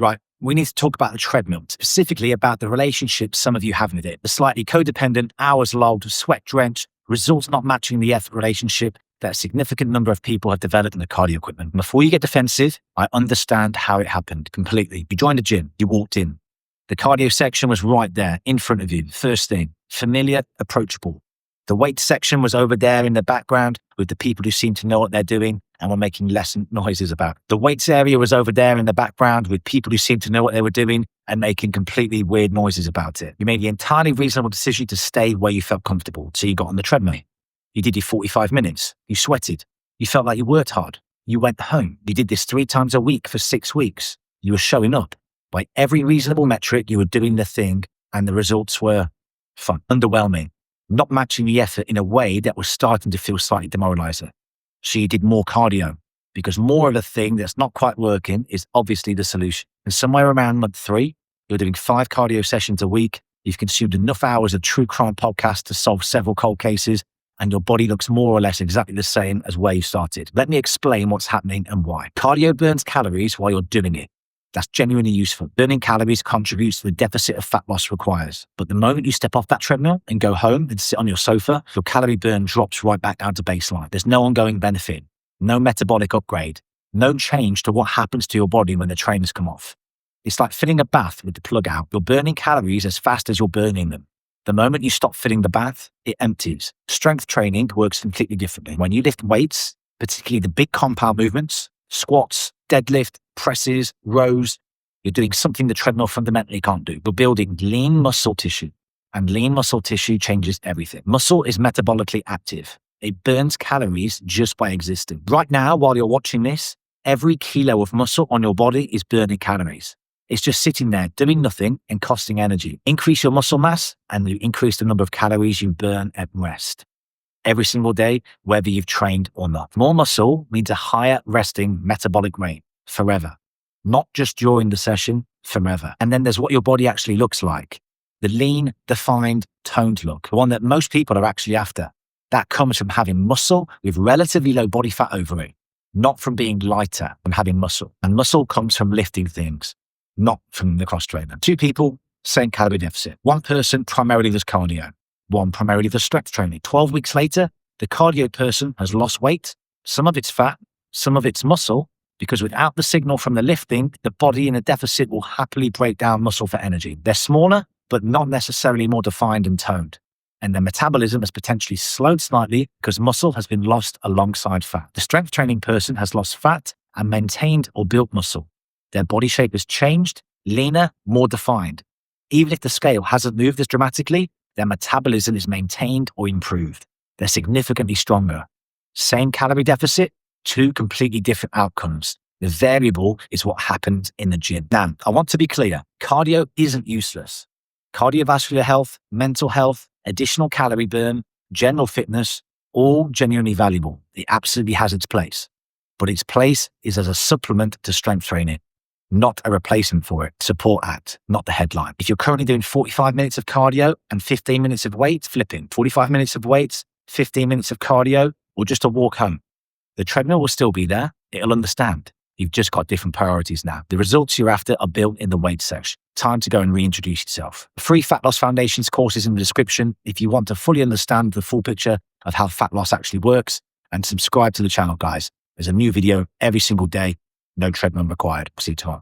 Right. We need to talk about the treadmill, specifically about the relationship some of you have with it. The slightly codependent, hours logged, sweat drenched, results not matching the effort relationship that a significant number of people have developed in the cardio equipment. Before you get defensive, I understand how it happened completely. You joined the gym, you walked in. The cardio section was right there in front of you. First thing, familiar, approachable. The weight section was over there in the background with the people who seem to know what they're doing and were making less noises about it. The weights area was over there in the background with people who seemed to know what they were doing and making completely weird noises about it. You made the entirely reasonable decision to stay where you felt comfortable. So you got on the treadmill. You did your 45 minutes. You sweated. You felt like you worked hard. You went home. You did this 3 times a week for 6 weeks. You were showing up. By every reasonable metric, you were doing the thing and the results were fun, underwhelming, not matching the effort in a way that was starting to feel slightly demoralizing. So you did more cardio because more of a thing that's not quite working is obviously the solution. And somewhere around month 3, you're doing 5 cardio sessions a week. You've consumed enough hours of true crime podcasts to solve several cold cases, and your body looks more or less exactly the same as where you started. Let me explain what's happening and why. Cardio burns calories while you're doing it. That's genuinely useful. Burning calories contributes to the deficit of fat loss requires. But the moment you step off that treadmill and go home and sit on your sofa, your calorie burn drops right back down to baseline. There's no ongoing benefit, no metabolic upgrade, no change to what happens to your body when the trainers come off. It's like filling a bath with the plug out. You're burning calories as fast as you're burning them. The moment you stop filling the bath, it empties. Strength training works completely differently. When you lift weights, particularly the big compound movements, squats, deadlift, presses, rows, you're doing something the treadmill fundamentally can't do. You're building lean muscle tissue, and lean muscle tissue changes everything. Muscle is metabolically active. It burns calories just by existing. Right now, while you're watching this, every kilo of muscle on your body is burning calories. It's just sitting there doing nothing and costing energy. Increase your muscle mass and you increase the number of calories you burn at rest. Every single day, whether you've trained or not. More muscle means a higher resting metabolic rate forever, not just during the session, forever. And then there's what your body actually looks like. The lean, defined, toned look, the one that most people are actually after. That comes from having muscle with relatively low body fat over it, not from being lighter, from having muscle. And muscle comes from lifting things, not from the cross trainer. 2 people, same calorie deficit. 1 person primarily does cardio. 1 primarily does strength training. 12 weeks later, the cardio person has lost weight. Some of it's fat, some of it's muscle, because without the signal from the lifting, the body in a deficit will happily break down muscle for energy. They're smaller, but not necessarily more defined and toned. And their metabolism has potentially slowed slightly because muscle has been lost alongside fat. The strength training person has lost fat and maintained or built muscle. Their body shape has changed, leaner, more defined. Even if the scale hasn't moved as dramatically, their metabolism is maintained or improved. They're significantly stronger. Same calorie deficit, 2 completely different outcomes. The variable is what happens in the gym. Now, I want to be clear. Cardio isn't useless. Cardiovascular health, mental health, additional calorie burn, general fitness, all genuinely valuable. It absolutely has its place. But its place is as a supplement to strength training, not a replacement for it. Support act, not the headline. If you're currently doing 45 minutes of cardio and 15 minutes of weights, flipping 45 minutes of weights, 15 minutes of cardio, or just a walk home, the treadmill will still be there. It'll understand. You've just got different priorities now. The results you're after are built in the weight section. Time to go and reintroduce yourself. Free Fat Loss Foundations course is in the description if you want to fully understand the full picture of how fat loss actually works, and subscribe to the channel, guys. There's a new video every single day. No treadmill required. See you tomorrow.